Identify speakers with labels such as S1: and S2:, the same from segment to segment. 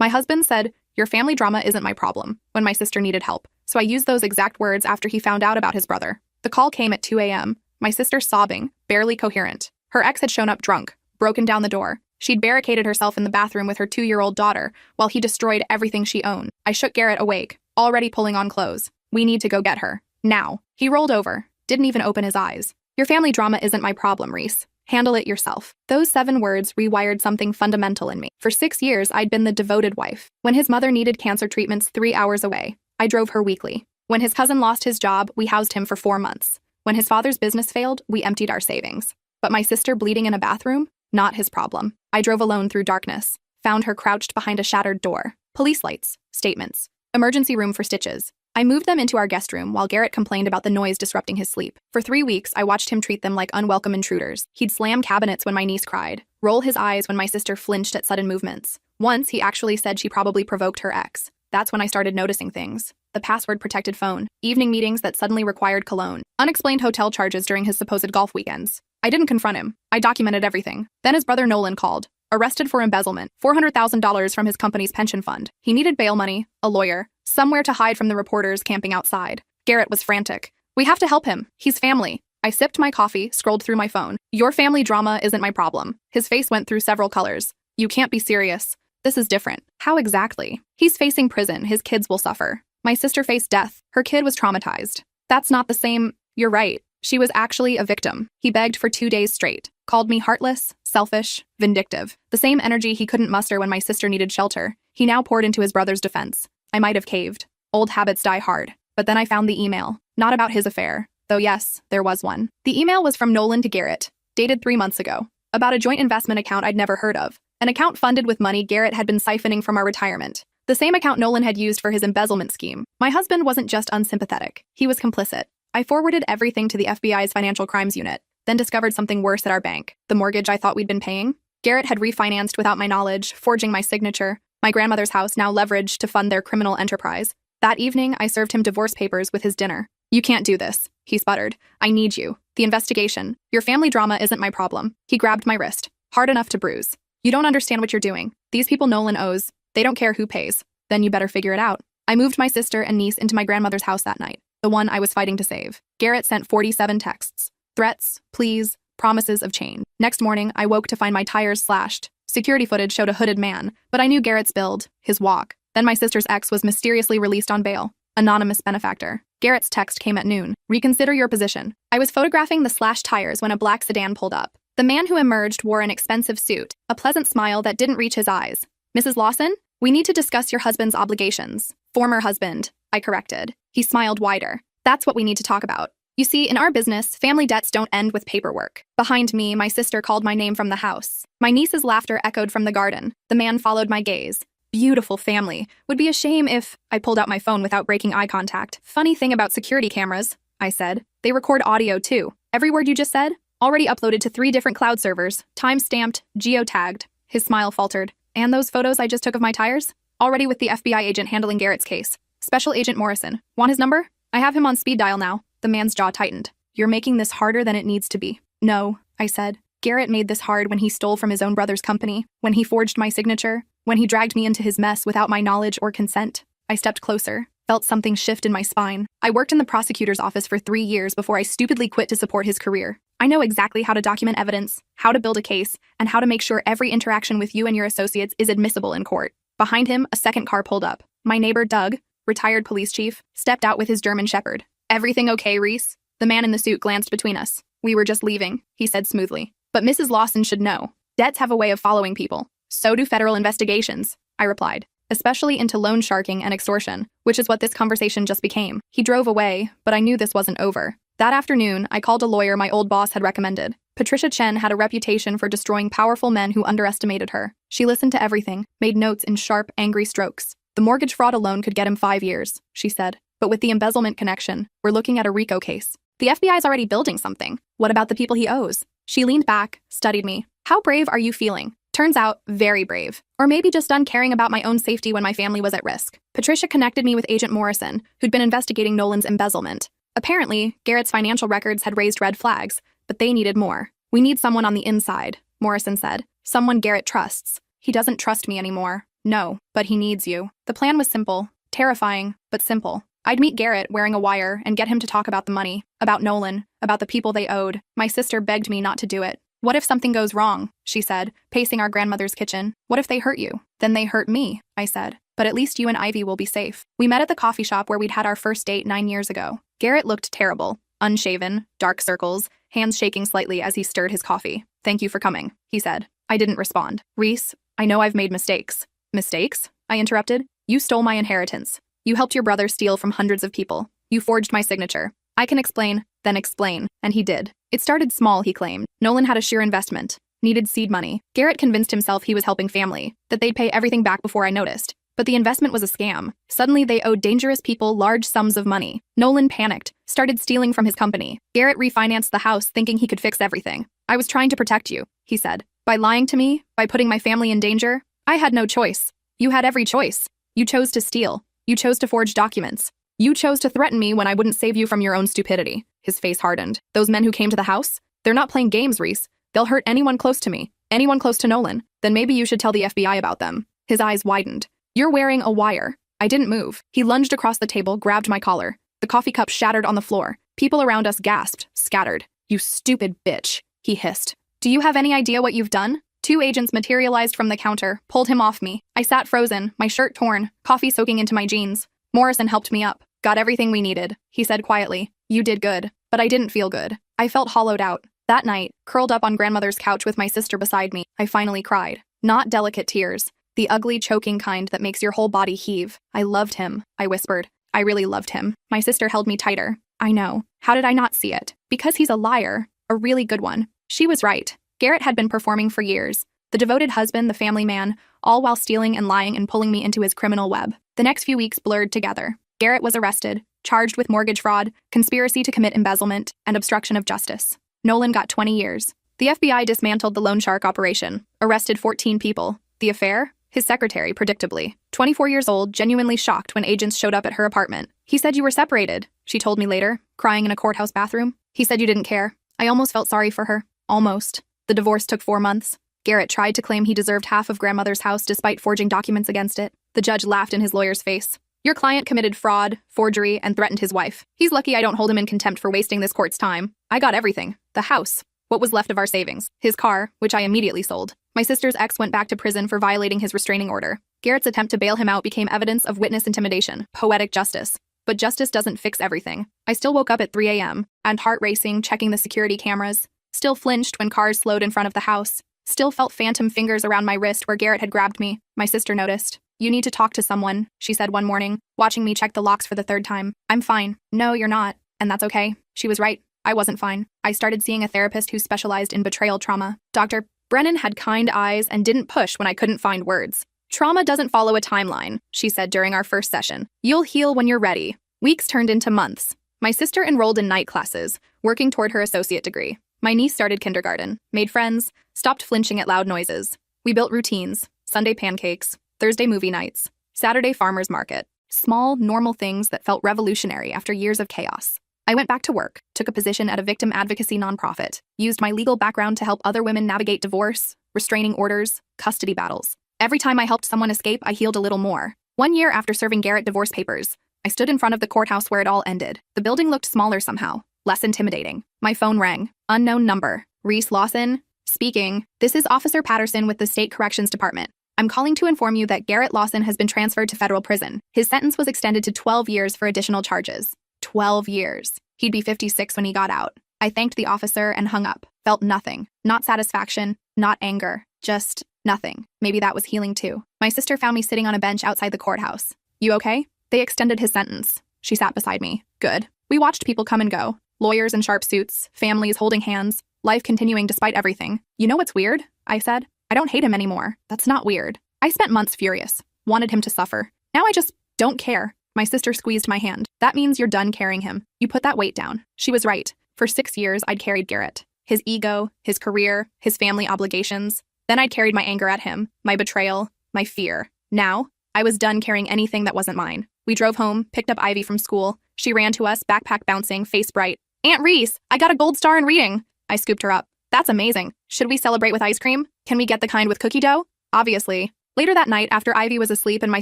S1: My husband said, "Your family drama isn't my problem," when my sister needed help, so I used those exact words after he found out about his brother. The call came at 2 a.m., my sister sobbing, barely coherent. Her ex had shown up drunk, broken down the door. She'd barricaded herself in the bathroom with her 2-year-old daughter while he destroyed everything she owned. I shook Garrett awake, already pulling on clothes. "We need to go get her. Now." He rolled over, didn't even open his eyes. "Your family drama isn't my problem, Reese. Handle it yourself." Those 7 words rewired something fundamental in me. For 6 years, I'd been the devoted wife. When his mother needed cancer treatments 3 hours away, I drove her weekly. When his cousin lost his job, we housed him for 4 months. When his father's business failed, we emptied our savings. But my sister bleeding in a bathroom? Not his problem. I drove alone through darkness, found her crouched behind a shattered door. Police lights, statements, emergency room for stitches. I moved them into our guest room while Garrett complained about the noise disrupting his sleep. For 3 weeks, I watched him treat them like unwelcome intruders. He'd slam cabinets when my niece cried, roll his eyes when my sister flinched at sudden movements. Once, he actually said she probably provoked her ex. That's when I started noticing things. The password-protected phone, evening meetings that suddenly required cologne, unexplained hotel charges during his supposed golf weekends. I didn't confront him. I documented everything. Then his brother Nolan called, arrested for embezzlement, $400,000 from his company's pension fund. He needed bail money, a lawyer, somewhere to hide from the reporters camping outside. Garrett was frantic. "We have to help him. He's family." I sipped my coffee, scrolled through my phone. "Your family drama isn't my problem." His face went through several colors. "You can't be serious. This is different." "How exactly?" "He's facing prison. His kids will suffer." My sister faced death. Her kid was traumatized. "That's not the same." "You're right. She was actually a victim." He begged for 2 days straight. Called me heartless, selfish, vindictive. The same energy he couldn't muster when my sister needed shelter, he now poured into his brother's defense. I might have caved. Old habits die hard. But then I found the email. Not about his affair. Though yes, there was one. The email was from Nolan to Garrett, dated 3 months ago. About a joint investment account I'd never heard of. An account funded with money Garrett had been siphoning from our retirement. The same account Nolan had used for his embezzlement scheme. My husband wasn't just unsympathetic. He was complicit. I forwarded everything to the FBI's Financial Crimes Unit, then discovered something worse at our bank. The mortgage I thought we'd been paying? Garrett had refinanced without my knowledge, forging my signature. My grandmother's house now leveraged to fund their criminal enterprise. That evening, I served him divorce papers with his dinner. "You can't do this," he sputtered. "I need you. The investigation. Your family drama isn't my problem." He grabbed my wrist, hard enough to bruise. "You don't understand what you're doing. These people Nolan owes. They don't care who pays. Then you better figure it out." I moved my sister and niece into my grandmother's house that night, the one I was fighting to save. Garrett sent 47 texts. Threats, pleas, promises of change. Next morning, I woke to find my tires slashed. Security footage showed a hooded man, but I knew Garrett's build, his walk. Then my sister's ex was mysteriously released on bail. Anonymous benefactor. Garrett's text came at noon. "Reconsider your position." I was photographing the slashed tires when a black sedan pulled up. The man who emerged wore an expensive suit, a pleasant smile that didn't reach his eyes. "Mrs. Lawson, we need to discuss your husband's obligations." "Former husband," I corrected. He smiled wider. "That's what we need to talk about. You see, in our business, family debts don't end with paperwork." Behind me, my sister called my name from the house. My niece's laughter echoed from the garden. The man followed my gaze. "Beautiful family. Would be a shame if—" I pulled out my phone without breaking eye contact. "Funny thing about security cameras," I said. "They record audio, too. Every word you just said? Already uploaded to 3 different cloud servers. Time-stamped, geotagged." His smile faltered. "And those photos I just took of my tires? Already with the FBI agent handling Garrett's case. Special Agent Morrison. Want his number? I have him on speed dial now." The man's jaw tightened. "You're making this harder than it needs to be." "No," I said. "Garrett made this hard when he stole from his own brother's company, when he forged my signature, when he dragged me into his mess without my knowledge or consent." I stepped closer, felt something shift in my spine. I worked in the prosecutor's office for 3 years before I stupidly quit to support his career. I know exactly how to document evidence, how to build a case, and how to make sure every interaction with you and your associates is admissible in court. Behind him, a second car pulled up. My neighbor, Doug, retired police chief, stepped out with his German Shepherd. "Everything okay, Reese?" The man in the suit glanced between us. "We were just leaving," he said smoothly. "But Mrs. Lawson should know. Debts have a way of following people. So do federal investigations," I replied, "especially into loan sharking and extortion, which is what this conversation just became." He drove away, but I knew this wasn't over. That afternoon, I called a lawyer my old boss had recommended. Patricia Chen had a reputation for destroying powerful men who underestimated her. She listened to everything, made notes in sharp, angry strokes. "The mortgage fraud alone could get him 5 years, she said. "But with the embezzlement connection, we're looking at a RICO case. The FBI's already building something. What about the people he owes?" She leaned back, studied me. "How brave are you feeling?" Turns out, very brave. Or maybe just done caring about my own safety when my family was at risk. Patricia connected me with Agent Morrison, who'd been investigating Nolan's embezzlement. Apparently, Garrett's financial records had raised red flags, but they needed more. "We need someone on the inside," Morrison said. "Someone Garrett trusts." "He doesn't trust me anymore," No, but he needs you. The plan was simple. Terrifying, but simple. I'd meet Garrett wearing a wire and get him to talk about the money, about Nolan, about the people they owed. My sister begged me not to do it. What if something goes wrong? She said, pacing our grandmother's kitchen. What if they hurt you? Then they hurt me, I said. But at least you and Ivy will be safe. We met at the coffee shop where we'd had our first date 9 years ago. Garrett looked terrible. Unshaven, dark circles, hands shaking slightly as he stirred his coffee. Thank you for coming, he said. I didn't respond. Reese, I know I've made mistakes. Mistakes? I interrupted. You stole my inheritance. You helped your brother steal from hundreds of people. You forged my signature. I can explain, then explain, and he did. It started small, he claimed. Nolan had a sheer investment, needed seed money. Garrett convinced himself he was helping family, that they'd pay everything back before I noticed. But the investment was a scam. Suddenly, they owed dangerous people large sums of money. Nolan panicked, started stealing from his company. Garrett refinanced the house, thinking he could fix everything. I was trying to protect you, he said. By lying to me, by putting my family in danger, I had no choice. You had every choice. You chose to steal. You chose to forge documents. You chose to threaten me when I wouldn't save you from your own stupidity. His face hardened. Those men who came to the house? They're not playing games, Reese. They'll hurt anyone close to me. Anyone close to Nolan. Then maybe you should tell the FBI about them. His eyes widened. You're wearing a wire. I didn't move. He lunged across the table, grabbed my collar. The coffee cup shattered on the floor. People around us gasped, scattered. You stupid bitch, he hissed. Do you have any idea what you've done? 2 agents materialized from the counter, pulled him off me. I sat frozen, my shirt torn, coffee soaking into my jeans. Morrison helped me up. Got everything we needed, he said quietly. You did good, but I didn't feel good. I felt hollowed out. That night, curled up on grandmother's couch with my sister beside me, I finally cried. Not delicate tears. The ugly, choking kind that makes your whole body heave. I loved him, I whispered. I really loved him. My sister held me tighter. I know. How did I not see it? Because he's a liar. A really good one. She was right. Garrett had been performing for years. The devoted husband, the family man, all while stealing and lying and pulling me into his criminal web. The next few weeks blurred together. Garrett was arrested, charged with mortgage fraud, conspiracy to commit embezzlement, and obstruction of justice. Nolan got 20 years. The FBI dismantled the loan shark operation, arrested 14 people. The affair? His secretary, predictably, 24 years old, genuinely shocked when agents showed up at her apartment. He said you were separated, she told me later, crying in a courthouse bathroom. He said you didn't care. I almost felt sorry for her. Almost. The divorce took 4 months. Garrett tried to claim he deserved half of grandmother's house despite forging documents against it. The judge laughed in his lawyer's face. Your client committed fraud, forgery, and threatened his wife. He's lucky I don't hold him in contempt for wasting this court's time. I got everything. The house. What was left of our savings. His car, which I immediately sold. My sister's ex went back to prison for violating his restraining order. Garrett's attempt to bail him out became evidence of witness intimidation. Poetic justice. But justice doesn't fix everything. I still woke up at 3 a.m., and heart racing, checking the security cameras. Still flinched when cars slowed in front of the house. Still felt phantom fingers around my wrist where Garrett had grabbed me. My sister noticed. You need to talk to someone, she said one morning, watching me check the locks for the 3rd time. I'm fine. No, you're not. And that's okay. She was right. I wasn't fine. I started seeing a therapist who specialized in betrayal trauma. Dr. Brennan had kind eyes and didn't push when I couldn't find words. Trauma doesn't follow a timeline, she said during our first session. You'll heal when you're ready. Weeks turned into months. My sister enrolled in night classes, working toward her associate degree. My niece started kindergarten, made friends, stopped flinching at loud noises. We built routines, Sunday pancakes, Thursday movie nights, Saturday farmer's market. Small, normal things that felt revolutionary after years of chaos. I went back to work, took a position at a victim advocacy nonprofit, used my legal background to help other women navigate divorce, restraining orders, custody battles. Every time I helped someone escape, I healed a little more. 1 year after serving Garrett divorce papers, I stood in front of the courthouse where it all ended. The building looked smaller somehow, less intimidating. My phone rang. Unknown number. Reese Lawson? Speaking. This is Officer Patterson with the State Corrections Department. I'm calling to inform you that Garrett Lawson has been transferred to federal prison. His sentence was extended to 12 years for additional charges. 12 years. He'd be 56 when he got out. I thanked the officer and hung up. Felt nothing. Not satisfaction, not anger. Just nothing. Maybe that was healing too. My sister found me sitting on a bench outside the courthouse. You okay? They extended his sentence. She sat beside me. Good. We watched people come and go. Lawyers in sharp suits, families holding hands, life continuing despite everything. You know what's weird? I said. I don't hate him anymore. That's not weird. I spent months furious. Wanted him to suffer. Now I just don't care. My sister squeezed my hand. That means you're done carrying him. You put that weight down. She was right. For 6 years, I'd carried Garrett. His ego, his career, his family obligations. Then I'd carried my anger at him, my betrayal, my fear. Now, I was done carrying anything that wasn't mine. We drove home, picked up Ivy from school. She ran to us, backpack bouncing, face bright. Aunt Reese, I got a gold star in reading. I scooped her up. That's amazing. Should we celebrate with ice cream? Can we get the kind with cookie dough? Obviously. Later that night, after Ivy was asleep and my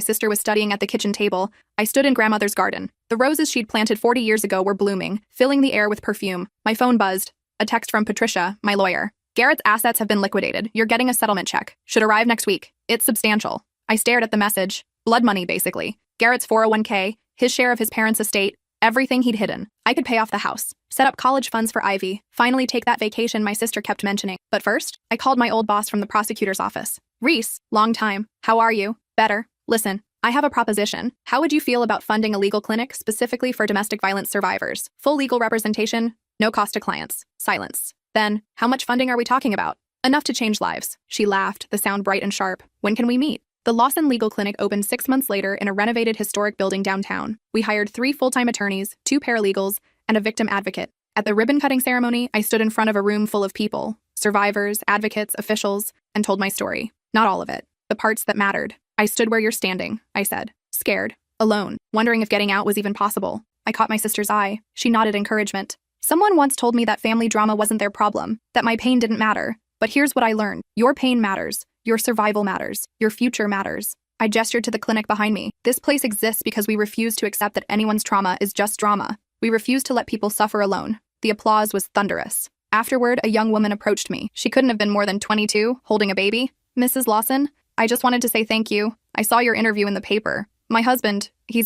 S1: sister was studying at the kitchen table, I stood in grandmother's garden. The roses she'd planted 40 years ago were blooming, filling the air with perfume. My phone buzzed. A text from Patricia, my lawyer. Garrett's assets have been liquidated. You're getting a settlement check. Should arrive next week. It's substantial. I stared at the message. Blood money, basically. Garrett's 401k, his share of his parents' estate, everything he'd hidden. I could pay off the house, set up college funds for Ivy, finally take that vacation my sister kept mentioning. But first, I called my old boss from the prosecutor's office. Reese, long time. How are you? Better. Listen, I have a proposition. How would you feel about funding a legal clinic specifically for domestic violence survivors? Full legal representation, no cost to clients. Silence. Then, how much funding are we talking about? Enough to change lives. She laughed, the sound bright and sharp. When can we meet? The Lawson Legal Clinic opened 6 months later in a renovated historic building downtown. We hired 3 full-time attorneys, 2 paralegals, and a victim advocate. At the ribbon-cutting ceremony, I stood in front of a room full of people, survivors, advocates, officials, and told my story. Not all of it. The parts that mattered. I stood where you're standing, I said. Scared. Alone. Wondering if getting out was even possible. I caught my sister's eye. She nodded encouragement. Someone once told me that family drama wasn't their problem, that my pain didn't matter. But here's what I learned. Your pain matters. Your survival matters. Your future matters. I gestured to the clinic behind me. This place exists because we refuse to accept that anyone's trauma is just drama. We refuse to let people suffer alone. The applause was thunderous. Afterward, a young woman approached me. She couldn't have been more than 22, holding a baby. Mrs. Lawson, I just wanted to say thank you. I saw your interview in the paper. My husband, She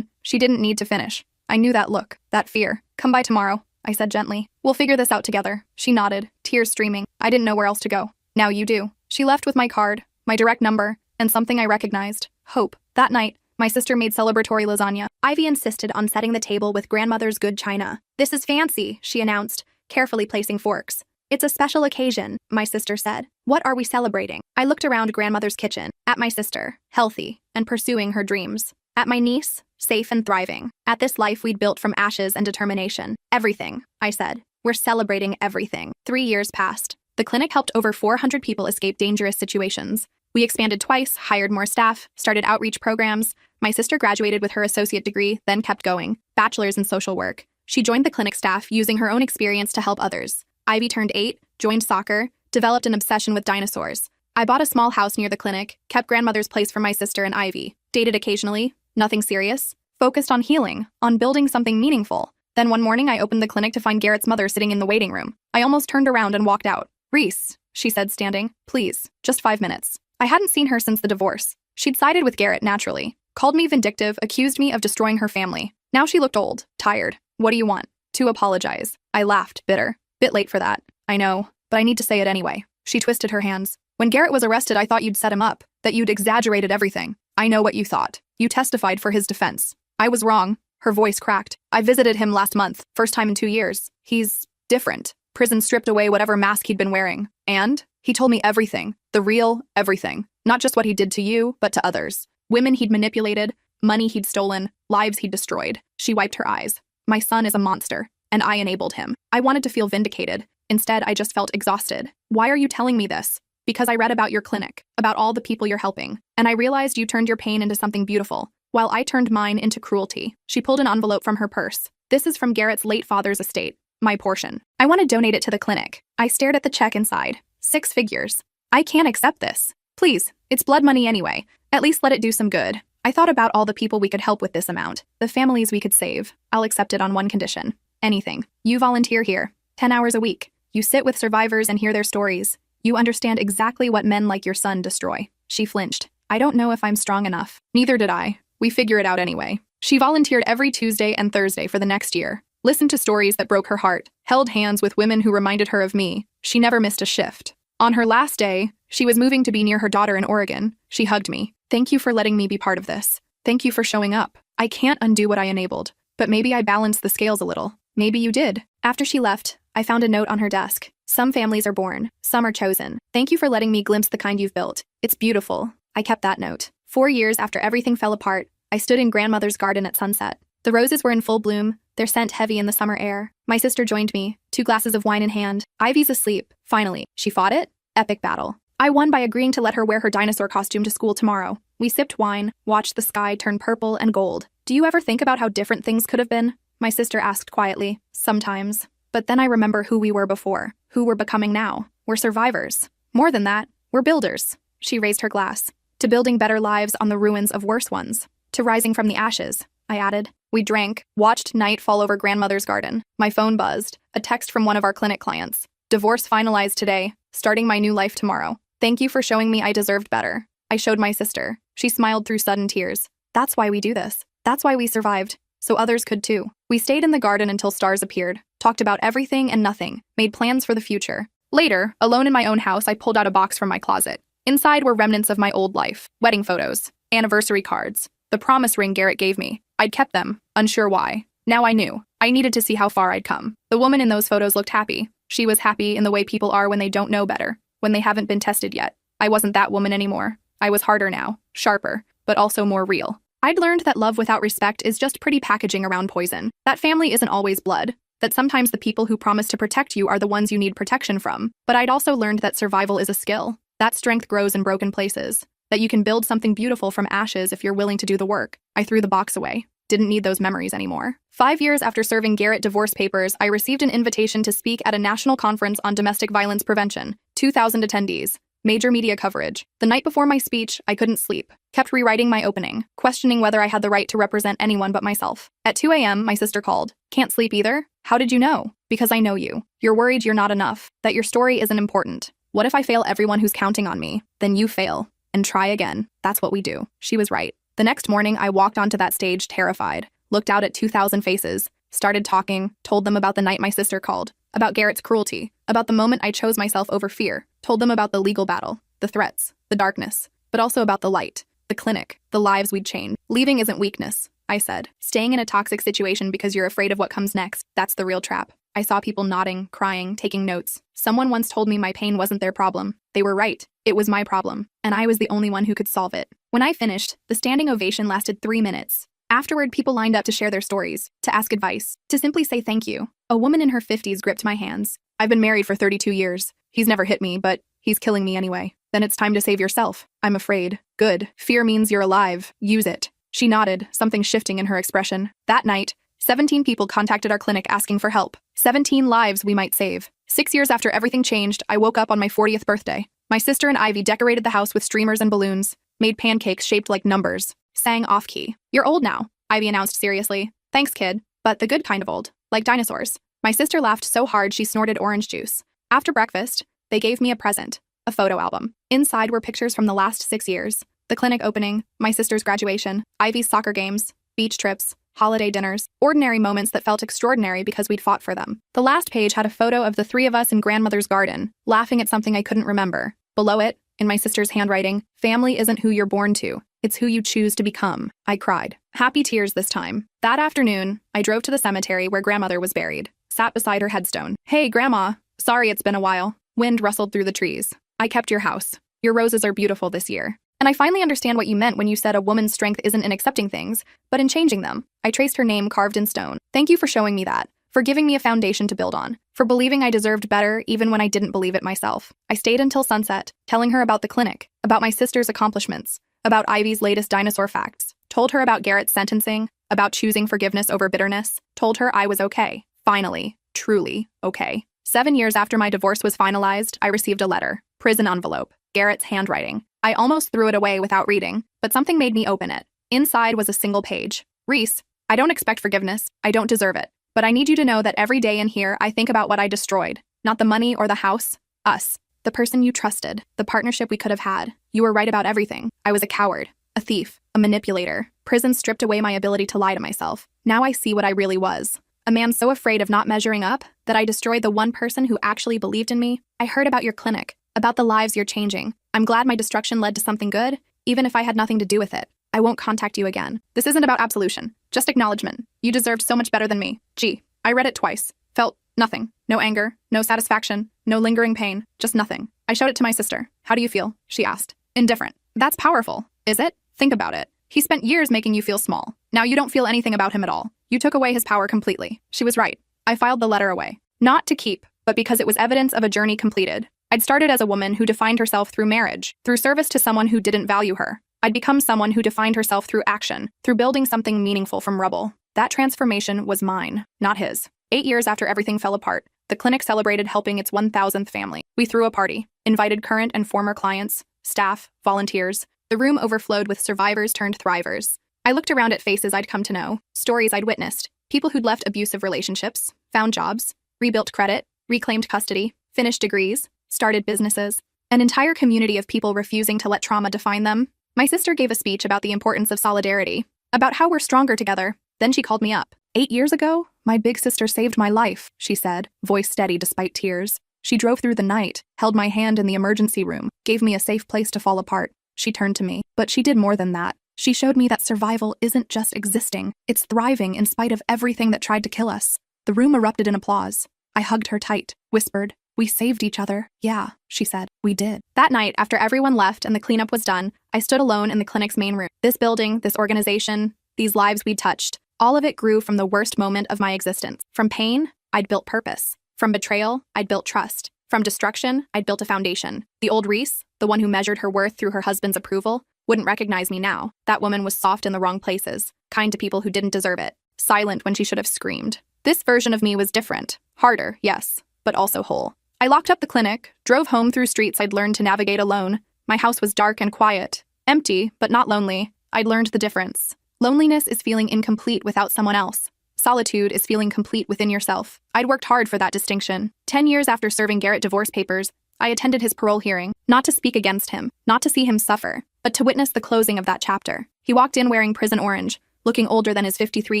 S1: didn't need to finish. I knew that look, that fear. Come by tomorrow, I said gently. We'll figure this out together. She nodded, tears streaming. I didn't know where else to go. Now you do. She left with my card, my direct number, and something I recognized. Hope. That night, my sister made celebratory lasagna. Ivy insisted on setting the table with grandmother's good china. This is fancy, she announced, carefully placing forks. It's a special occasion, my sister said. What are we celebrating? I looked around grandmother's kitchen, at my sister, healthy, and pursuing her dreams. At my niece, safe and thriving. At this life we'd built from ashes and determination. Everything, I said. We're celebrating everything. 3 years passed. The clinic helped over 400 people escape dangerous situations. We expanded twice, hired more staff, started outreach programs. My sister graduated with her associate degree, then kept going. Bachelor's in social work. She joined the clinic staff using her own experience to help others. Ivy turned 8, joined soccer, developed an obsession with dinosaurs. I bought a small house near the clinic, kept grandmother's place for my sister and Ivy. Dated occasionally, nothing serious. Focused on healing, on building something meaningful. Then one morning I opened the clinic to find Garrett's mother sitting in the waiting room. I almost turned around and walked out. Reese, she said standing, please, just 5 minutes. I hadn't seen her since the divorce. She'd sided with Garrett naturally, called me vindictive, accused me of destroying her family. Now she looked old, tired. What do you want? To apologize. I laughed, bitter. Bit late for that. I know, but I need to say it anyway. She twisted her hands. When Garrett was arrested, I thought you'd set him up, that you'd exaggerated everything. I know what you thought. You testified for his defense. I was wrong. Her voice cracked. I visited him last month, first time in 2 years. He's different. Prison stripped away whatever mask he'd been wearing. And he told me everything. The real everything. Not just what he did to you, but to others. Women he'd manipulated, money he'd stolen, lives he'd destroyed. She wiped her eyes. My son is a monster, and I enabled him. I wanted to feel vindicated. Instead, I just felt exhausted. Why are you telling me this? Because I read about your clinic, about all the people you're helping, and I realized you turned your pain into something beautiful, while I turned mine into cruelty. She pulled an envelope from her purse. This is from Garrett's late father's estate. My portion. I want to donate it to the clinic. I stared at the check inside. 6 figures. I can't accept this. Please, it's blood money anyway. At least let it do some good. I thought about all the people we could help with this amount, the families we could save. I'll accept it on one condition. Anything. You volunteer here. 10 hours a week. You sit with survivors and hear their stories. You understand exactly what men like your son destroy. She flinched. I don't know if I'm strong enough. Neither did I. We figure it out anyway. She volunteered every Tuesday and Thursday for the next year. Listened to stories that broke her heart, held hands with women who reminded her of me. She never missed a shift. On her last day, she was moving to be near her daughter in Oregon. She hugged me. Thank you for letting me be part of this. Thank you for showing up. I can't undo what I enabled, but maybe I balanced the scales a little. Maybe you did. After she left, I found a note on her desk. Some families are born, some are chosen. Thank you for letting me glimpse the kind you've built. It's beautiful. I kept that note. 4 years after everything fell apart, I stood in grandmother's garden at sunset. The roses were in full bloom, their scent heavy in the summer air. My sister joined me, 2 glasses of wine in hand. Ivy's asleep. Finally, she fought it. Epic battle. I won by agreeing to let her wear her dinosaur costume to school tomorrow. We sipped wine, watched the sky turn purple and gold. Do you ever think about how different things could have been? My sister asked quietly. Sometimes. But then I remember who we were before, who we're becoming now. We're survivors. More than that, we're builders. She raised her glass. To building better lives on the ruins of worse ones. To rising from the ashes, I added. We drank, watched night fall over grandmother's garden. My phone buzzed. A text from one of our clinic clients. Divorce finalized today. Starting my new life tomorrow. Thank you for showing me I deserved better. I showed my sister. She smiled through sudden tears. That's why we do this. That's why we survived. So others could too. We stayed in the garden until stars appeared. Talked about everything and nothing. Made plans for the future. Later, alone in my own house, I pulled out a box from my closet. Inside were remnants of my old life. Wedding photos. Anniversary cards. The promise ring Garrett gave me. I'd kept them, unsure why. Now I knew. I needed to see how far I'd come. The woman in those photos looked happy. She was happy in the way people are when they don't know better, when they haven't been tested yet. I wasn't that woman anymore. I was harder now, sharper, but also more real. I'd learned that love without respect is just pretty packaging around poison. That family isn't always blood. That sometimes the people who promise to protect you are the ones you need protection from. But I'd also learned that survival is a skill. That strength grows in broken places. That you can build something beautiful from ashes if you're willing to do the work. I threw the box away. Didn't need those memories anymore. 5 years after serving Garrett divorce papers, I received an invitation to speak at a national conference on domestic violence prevention. 2,000 attendees. Major media coverage. The night before my speech, I couldn't sleep. Kept rewriting my opening, questioning whether I had the right to represent anyone but myself. At 2 a.m., my sister called. Can't sleep either? How did you know? Because I know you. You're worried you're not enough, that your story isn't important. What if I fail everyone who's counting on me? Then you fail. And try again. That's what we do. She was right. The next morning, I walked onto that stage terrified, looked out at 2,000 faces, started talking, told them about the night my sister called, about Garrett's cruelty, about the moment I chose myself over fear, told them about the legal battle, the threats, the darkness, but also about the light, the clinic, the lives we'd change. Leaving isn't weakness, I said. Staying in a toxic situation because you're afraid of what comes next, that's the real trap. I saw people nodding, crying, taking notes. Someone once told me my pain wasn't their problem. They were right. It was my problem, and I was the only one who could solve it. When I finished, the standing ovation lasted 3 minutes. Afterward, people lined up to share their stories, to ask advice, to simply say thank you. A woman in her 50s gripped my hands. I've been married for 32 years. He's never hit me, but he's killing me anyway. Then it's time to save yourself. I'm afraid. Good. Fear means you're alive. Use it. She nodded, something shifting in her expression. That night, 17 people contacted our clinic asking for help. 17 lives we might save. 6 years after everything changed, I woke up on my 40th birthday. My sister and Ivy decorated the house with streamers and balloons, made pancakes shaped like numbers, sang off-key. You're old now, Ivy announced seriously. Thanks, kid, but the good kind of old, like dinosaurs. My sister laughed so hard she snorted orange juice. After breakfast, they gave me a present, a photo album. Inside were pictures from the last 6 years, the clinic opening, my sister's graduation, Ivy's soccer games, beach trips, holiday dinners, ordinary moments that felt extraordinary because we'd fought for them. The last page had a photo of the 3 of us in grandmother's garden, laughing at something I couldn't remember. Below it, in my sister's handwriting, family isn't who you're born to, it's who you choose to become. I cried. Happy tears this time. That afternoon, I drove to the cemetery where grandmother was buried, sat beside her headstone. Hey, Grandma. Sorry it's been a while. Wind rustled through the trees. I kept your house. Your roses are beautiful this year. And I finally understand what you meant when you said a woman's strength isn't in accepting things, but in changing them. I traced her name carved in stone. Thank you for showing me that, for giving me a foundation to build on, for believing I deserved better even when I didn't believe it myself. I stayed until sunset, telling her about the clinic, about my sister's accomplishments, about Ivy's latest dinosaur facts, told her about Garrett's sentencing, about choosing forgiveness over bitterness, told her I was okay. Finally, truly okay. 7 years after my divorce was finalized, I received a letter, prison envelope, Garrett's handwriting. I almost threw it away without reading, but something made me open it. Inside was a single page. Reese, I don't expect forgiveness. I don't deserve it. But I need you to know that every day in here I think about what I destroyed. Not the money or the house. Us. The person you trusted. The partnership we could have had. You were right about everything. I was a coward. A thief. A manipulator. Prison stripped away my ability to lie to myself. Now I see what I really was. A man so afraid of not measuring up that I destroyed the one person who actually believed in me. I heard about your clinic. About the lives you're changing. I'm glad my destruction led to something good, even if I had nothing to do with it. I won't contact you again. This isn't about absolution, just acknowledgement. You deserved so much better than me. Gee, I read it twice. Felt nothing. No anger, no satisfaction, no lingering pain, just nothing. I showed it to my sister. How do you feel? She asked. Indifferent. That's powerful, is it? Think about it. He spent years making you feel small. Now you don't feel anything about him at all. You took away his power completely. She was right. I filed the letter away. Not to keep, but because it was evidence of a journey completed. I'd started as a woman who defined herself through marriage, through service to someone who didn't value her. I'd become someone who defined herself through action, through building something meaningful from rubble. That transformation was mine, not his. 8 years after everything fell apart, the clinic celebrated helping its 1,000th family. We threw a party, invited current and former clients, staff, volunteers, The room overflowed with survivors turned thrivers. I looked around at faces I'd come to know, stories I'd witnessed, people who'd left abusive relationships, found jobs, rebuilt credit, reclaimed custody, finished degrees, started businesses, an entire community of people refusing to let trauma define them. My sister gave a speech about the importance of solidarity, about how we're stronger together. Then she called me up. 8 years ago, my big sister saved my life, she said, voice steady despite tears. She drove through the night, held my hand in the emergency room, gave me a safe place to fall apart. She turned to me, but she did more than that. She showed me that survival isn't just existing, it's thriving in spite of everything that tried to kill us. The room erupted in applause. I hugged her tight, whispered, "We saved each other." "Yeah," she said, "we did." That night, after everyone left and the cleanup was done, I stood alone in the clinic's main room. This building, this organization, these lives we'd touched, all of it grew from the worst moment of my existence. From pain, I'd built purpose. From betrayal, I'd built trust. From destruction, I'd built a foundation. The old Reese, the one who measured her worth through her husband's approval, wouldn't recognize me now. That woman was soft in the wrong places, kind to people who didn't deserve it, silent when she should have screamed. This version of me was different. Harder, yes, but also whole. I locked up the clinic, drove home through streets I'd learned to navigate alone. My house was dark and quiet. Empty, but not lonely. I'd learned the difference. Loneliness is feeling incomplete without someone else. Solitude is feeling complete within yourself. I'd worked hard for that distinction. 10 years after serving Garrett divorce papers, I attended his parole hearing, not to speak against him, not to see him suffer, but to witness the closing of that chapter. He walked in wearing prison orange, looking older than his 53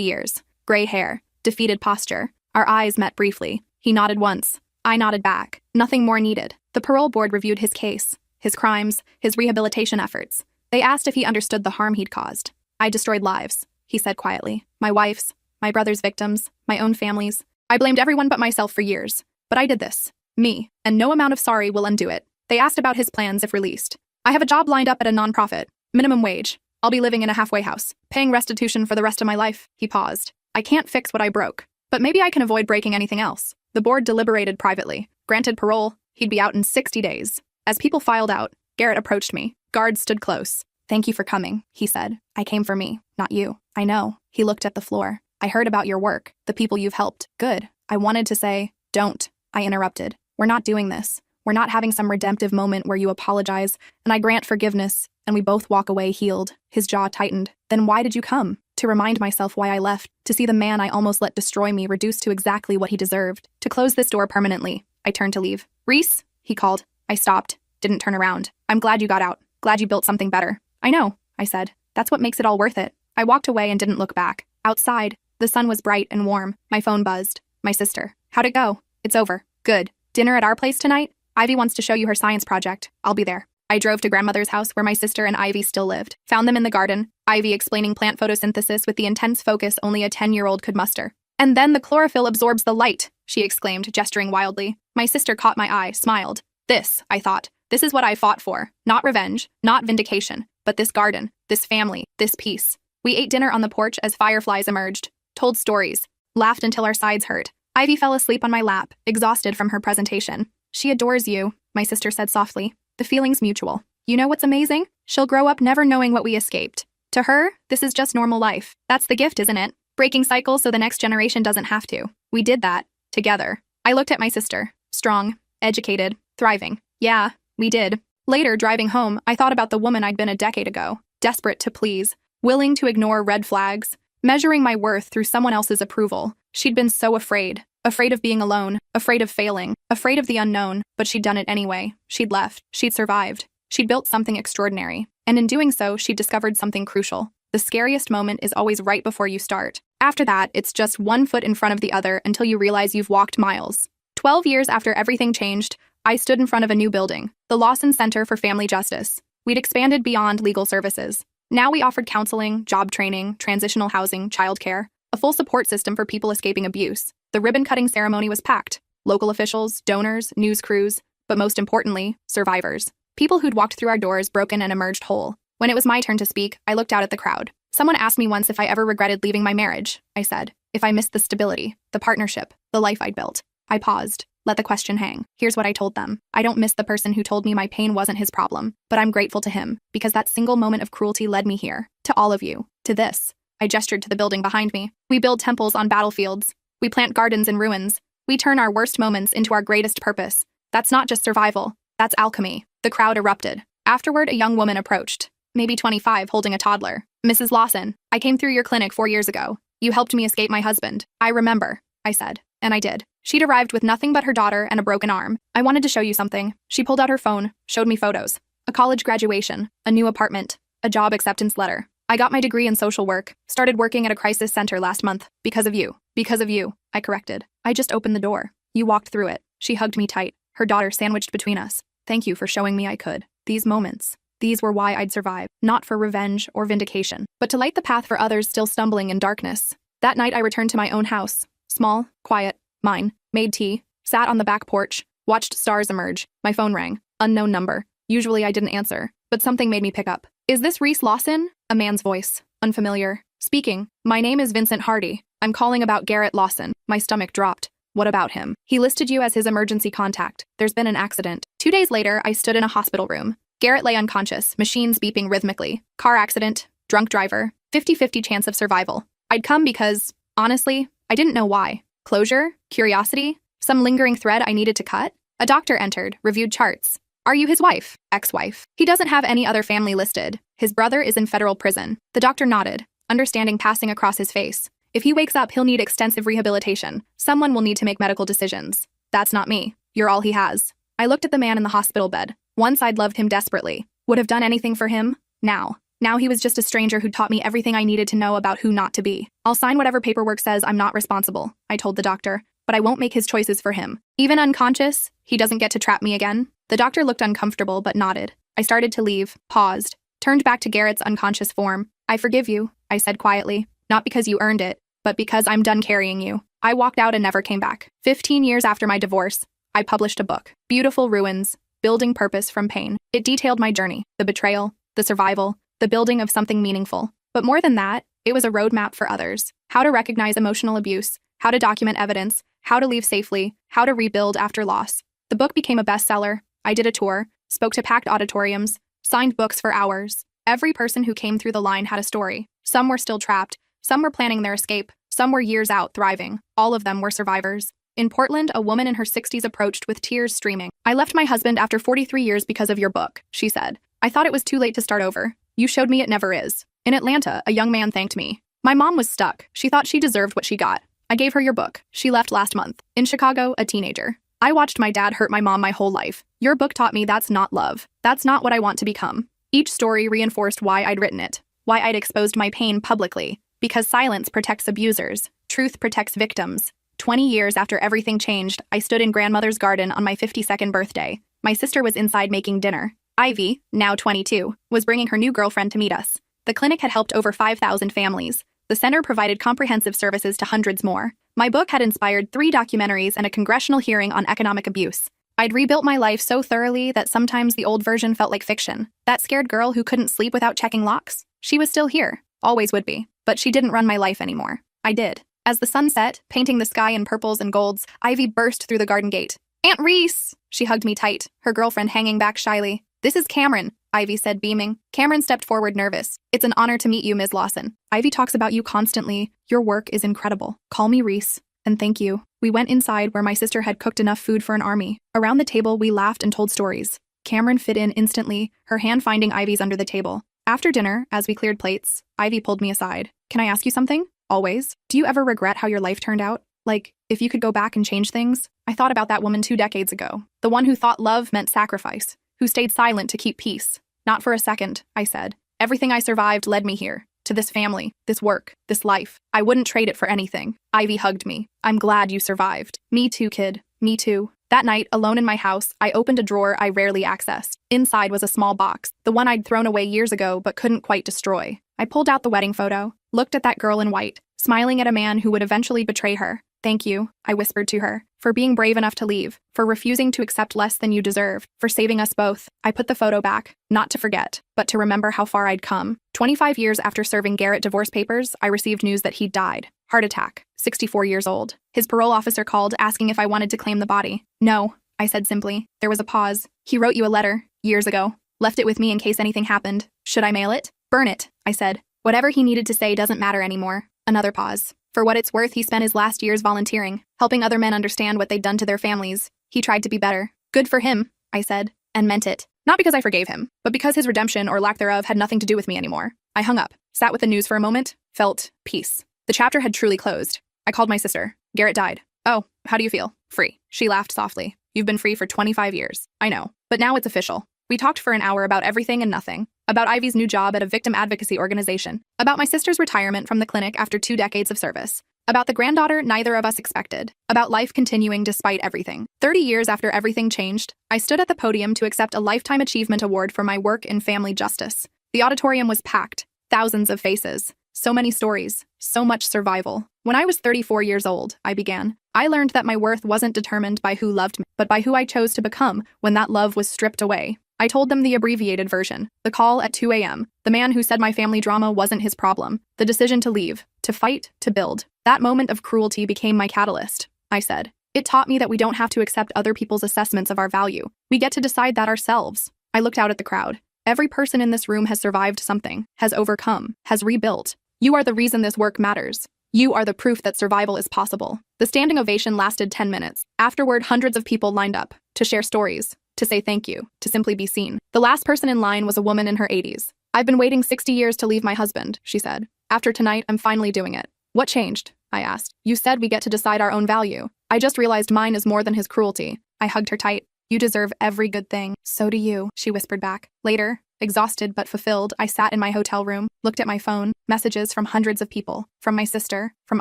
S1: years. Gray hair, defeated posture. Our eyes met briefly. He nodded once. I nodded back. Nothing more needed. The parole board reviewed his case, his crimes, his rehabilitation efforts. They asked if he understood the harm he'd caused. "I destroyed lives," he said quietly. "My wife's, my brother's victims, my own family's. I blamed everyone but myself for years. But I did this. Me. And no amount of sorry will undo it." They asked about his plans if released. "I have a job lined up at a nonprofit. Minimum wage. I'll be living in a halfway house, paying restitution for the rest of my life." He paused. "I can't fix what I broke. But maybe I can avoid breaking anything else." The board deliberated privately. Granted parole, he'd be out in 60 days. As people filed out, Garrett approached me. Guards stood close. "Thank you for coming," he said. "I came for me, not you." "I know." He looked at the floor. "I heard about your work, the people you've helped." "Good." I wanted to say, "Don't." I interrupted. "We're not doing this. We're not having some redemptive moment where you apologize, and I grant forgiveness, and we both walk away healed." His jaw tightened. "Then why did you come?" "To remind myself why I left, to see the man I almost let destroy me reduced to exactly what he deserved, to close this door permanently." I turned to leave. "Reese," he called. I stopped, didn't turn around. "I'm glad you got out. Glad you built something better." "I know," I said. "That's what makes it all worth it." I walked away and didn't look back. Outside, the sun was bright and warm. My phone buzzed. My sister. "How'd it go?" "It's over." "Good. Dinner at our place tonight? Ivy wants to show you her science project. I'll be there." I drove to grandmother's house where my sister and Ivy still lived. Found them in the garden, Ivy explaining plant photosynthesis with the intense focus only a 10-year-old could muster. "And then the chlorophyll absorbs the light," she exclaimed, gesturing wildly. My sister caught my eye, smiled. "This," I thought. "This is what I fought for. Not revenge, not vindication, but this garden, this family, this peace." We ate dinner on the porch as fireflies emerged, told stories, laughed until our sides hurt. Ivy fell asleep on my lap, exhausted from her presentation. "She adores you," my sister said softly. "The feeling's mutual. You know what's amazing? She'll grow up never knowing what we escaped. To her, this is just normal life. That's the gift, isn't it? Breaking cycles so the next generation doesn't have to. We did that. Together." I looked at my sister. Strong, educated, thriving. Yeah, we did. Later, driving home, I thought about the woman I'd been a decade ago. Desperate to please. Willing to ignore red flags. Measuring my worth through someone else's approval. She'd been so afraid. Afraid of being alone, afraid of failing, afraid of the unknown, but she'd done it anyway. She'd left. She'd survived. She'd built something extraordinary. And in doing so, she'd discovered something crucial. The scariest moment is always right before you start. After that, it's just one foot in front of the other until you realize you've walked miles. 12 years after everything changed, I stood in front of a new building, the Lawson Center for Family Justice. We'd expanded beyond legal services. Now we offered counseling, job training, transitional housing, childcare, a full support system for people escaping abuse. The ribbon-cutting ceremony was packed. Local officials, donors, news crews, but most importantly, survivors. People who'd walked through our doors broken and emerged whole. When it was my turn to speak, I looked out at the crowd. Someone asked me once if I ever regretted leaving my marriage. I said, if I missed the stability, the partnership, the life I'd built. I paused, let the question hang. Here's what I told them. I don't miss the person who told me my pain wasn't his problem, but I'm grateful to him, because that single moment of cruelty led me here. To all of you. To this. I gestured to the building behind me. We build temples on battlefields. We plant gardens in ruins. We turn our worst moments into our greatest purpose. That's not just survival. That's alchemy. The crowd erupted. Afterward, a young woman approached. maybe 25, holding a toddler. Mrs. Lawson, I came through your clinic 4 years ago. You helped me escape my husband. I remember, I said. And I did. She'd arrived with nothing but her daughter and a broken arm. I wanted to show you something. She pulled out her phone, showed me photos. A college graduation, a new apartment, a job acceptance letter. I got my degree in social work, started working at a crisis center last month. Because of you. Because of you, I corrected. I just opened the door. You walked through it. She hugged me tight, her daughter sandwiched between us. Thank you for showing me I could. These moments. These were why I'd survive, not for revenge or vindication, but to light the path for others still stumbling in darkness. That night I returned to my own house. Small, quiet, mine, made tea, sat on the back porch, watched stars emerge. My phone rang. Unknown number. Usually I didn't answer, but something made me pick up. Is this Reese Lawson? A man's voice. Unfamiliar. Speaking. My name is Vincent Hardy. I'm calling about Garrett Lawson. My stomach dropped. What about him? He listed you as his emergency contact. There's been an accident. 2 days later, I stood in a hospital room. Garrett lay unconscious, machines beeping rhythmically. Car accident, drunk driver, 50-50 chance of survival. I'd come because, honestly, I didn't know why. Closure? Curiosity? Some lingering thread I needed to cut? A doctor entered, reviewed charts. Are you his wife? Ex-wife. He doesn't have any other family listed. His brother is in federal prison. The doctor nodded, understanding passing across his face. If he wakes up, he'll need extensive rehabilitation. Someone will need to make medical decisions. That's not me. You're all he has. I looked at the man in the hospital bed. Once I'd loved him desperately. Would have done anything for him. Now he was just a stranger who taught me everything I needed to know about who not to be. I'll sign whatever paperwork says I'm not responsible, I told the doctor, but I won't make his choices for him. Even unconscious, he doesn't get to trap me again. The doctor looked uncomfortable but nodded. I started to leave, paused, turned back to Garrett's unconscious form. I forgive you, I said quietly, not because you earned it, but because I'm done carrying you. I walked out and never came back. 15 years after my divorce, I published a book, Beautiful Ruins, Building Purpose from Pain. It detailed my journey, the betrayal, the survival, the building of something meaningful. But more than that, it was a roadmap for others. How to recognize emotional abuse, how to document evidence, how to leave safely, how to rebuild after loss. The book became a bestseller. I did a tour, spoke to packed auditoriums, signed books for hours. Every person who came through the line had a story. Some were still trapped, some were planning their escape, some were years out thriving. All of them were survivors. In Portland, a woman in her 60s approached with tears streaming. I left my husband after 43 years because of your book, she said. I thought it was too late to start over. You showed me it never is. In Atlanta, a young man thanked me. My mom was stuck. She thought she deserved what she got. I gave her your book. She left last month. In Chicago, a teenager. I watched my dad hurt my mom my whole life. Your book taught me that's not love. That's not what I want to become. Each story reinforced why I'd written it, why I'd exposed my pain publicly. Because silence protects abusers. Truth protects victims. 20 years after everything changed, I stood in grandmother's garden on my 52nd birthday. My sister was inside making dinner. Ivy, now 22, was bringing her new girlfriend to meet us. The clinic had helped over 5,000 families. The center provided comprehensive services to hundreds more. My book had inspired 3 documentaries and a congressional hearing on economic abuse. I'd rebuilt my life so thoroughly that sometimes the old version felt like fiction. That scared girl who couldn't sleep without checking locks? She was still here. Always would be. But she didn't run my life anymore. I did. As the sun set, painting the sky in purples and golds, Ivy burst through the garden gate. Aunt Reese! She hugged me tight, her girlfriend hanging back shyly. This is Cameron, Ivy said, beaming. Cameron stepped forward, nervous. It's an honor to meet you, Ms. Lawson. Ivy talks about you constantly. Your work is incredible. Call me Reese. And thank you. We went inside where my sister had cooked enough food for an army. Around the table, we laughed and told stories. Cameron fit in instantly, her hand finding Ivy's under the table. After dinner, as we cleared plates, Ivy pulled me aside. Can I ask you something? Always. Do you ever regret how your life turned out? Like, if you could go back and change things? I thought about that woman 2 decades ago. The one who thought love meant sacrifice. Who stayed silent to keep peace. Not for a second, I said. Everything I survived led me here. To this family, this work, this life. I wouldn't trade it for anything. Ivy hugged me. I'm glad you survived. Me too, kid. Me too. That night, alone in my house, I opened a drawer I rarely accessed. Inside was a small box, the one I'd thrown away years ago but couldn't quite destroy. I pulled out the wedding photo, looked at that girl in white, smiling at a man who would eventually betray her. Thank you, I whispered to her, for being brave enough to leave, for refusing to accept less than you deserved, for saving us both. I put the photo back, not to forget, but to remember how far I'd come. 25 years after serving Garrett divorce papers, I received news that he'd died. Heart attack, 64 years old. His parole officer called, asking if I wanted to claim the body. No, I said simply. There was a pause. He wrote you a letter, years ago. Left it with me in case anything happened. Should I mail it? Burn it, I said. Whatever he needed to say doesn't matter anymore. Another pause. For what it's worth, he spent his last years volunteering, helping other men understand what they'd done to their families. He tried to be better. Good for him, I said, and meant it. Not because I forgave him, but because his redemption or lack thereof had nothing to do with me anymore. I hung up, sat with the news for a moment, felt peace. The chapter had truly closed. I called my sister. Garrett died. Oh, how do you feel? Free. She laughed softly. You've been free for 25 years. I know. But now it's official. We talked for an hour about everything and nothing. About Ivy's new job at a victim advocacy organization. About my sister's retirement from the clinic after 2 decades of service. About the granddaughter neither of us expected. About life continuing despite everything. 30 years after everything changed, I stood at the podium to accept a Lifetime Achievement Award for my work in family justice. The auditorium was packed. Thousands of faces. So many stories. So much survival. When I was 34 years old, I began. I learned that my worth wasn't determined by who loved me, but by who I chose to become when that love was stripped away. I told them the abbreviated version, the call at 2 a.m., the man who said my family drama wasn't his problem, the decision to leave, to fight, to build. That moment of cruelty became my catalyst, I said. It taught me that we don't have to accept other people's assessments of our value. We get to decide that ourselves. I looked out at the crowd. Every person in this room has survived something, has overcome, has rebuilt. You are the reason this work matters. You are the proof that survival is possible. The standing ovation lasted 10 minutes. Afterward, hundreds of people lined up to share stories, to say thank you, to simply be seen. The last person in line was a woman in her 80s. I've been waiting 60 years to leave my husband, she said. After tonight, I'm finally doing it. What changed? I asked. You said we get to decide our own value. I just realized mine is more than his cruelty. I hugged her tight. You deserve every good thing. So do you, she whispered back. Later, exhausted but fulfilled, I sat in my hotel room, looked at my phone, messages from hundreds of people, from my sister, from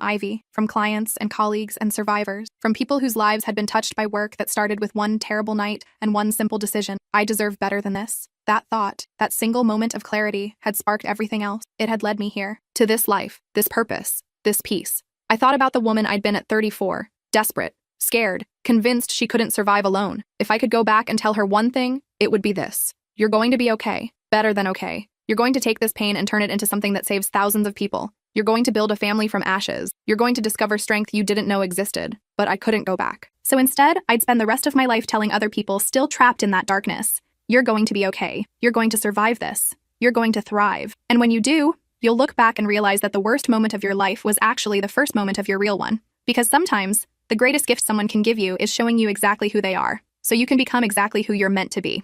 S1: Ivy, from clients and colleagues and survivors, from people whose lives had been touched by work that started with one terrible night and one simple decision. I deserve better than this. That thought, that single moment of clarity, had sparked everything else. It had led me here, to this life, this purpose, this peace. I thought about the woman I'd been at 34, desperate, scared, convinced she couldn't survive alone. If I could go back and tell her one thing, it would be this. You're going to be okay. Better than okay. You're going to take this pain and turn it into something that saves thousands of people. You're going to build a family from ashes. You're going to discover strength you didn't know existed. But I couldn't go back. So instead, I'd spend the rest of my life telling other people still trapped in that darkness. You're going to be okay. You're going to survive this. You're going to thrive. And when you do, you'll look back and realize that the worst moment of your life was actually the first moment of your real one. Because sometimes, the greatest gift someone can give you is showing you exactly who they are, so you can become exactly who you're meant to be.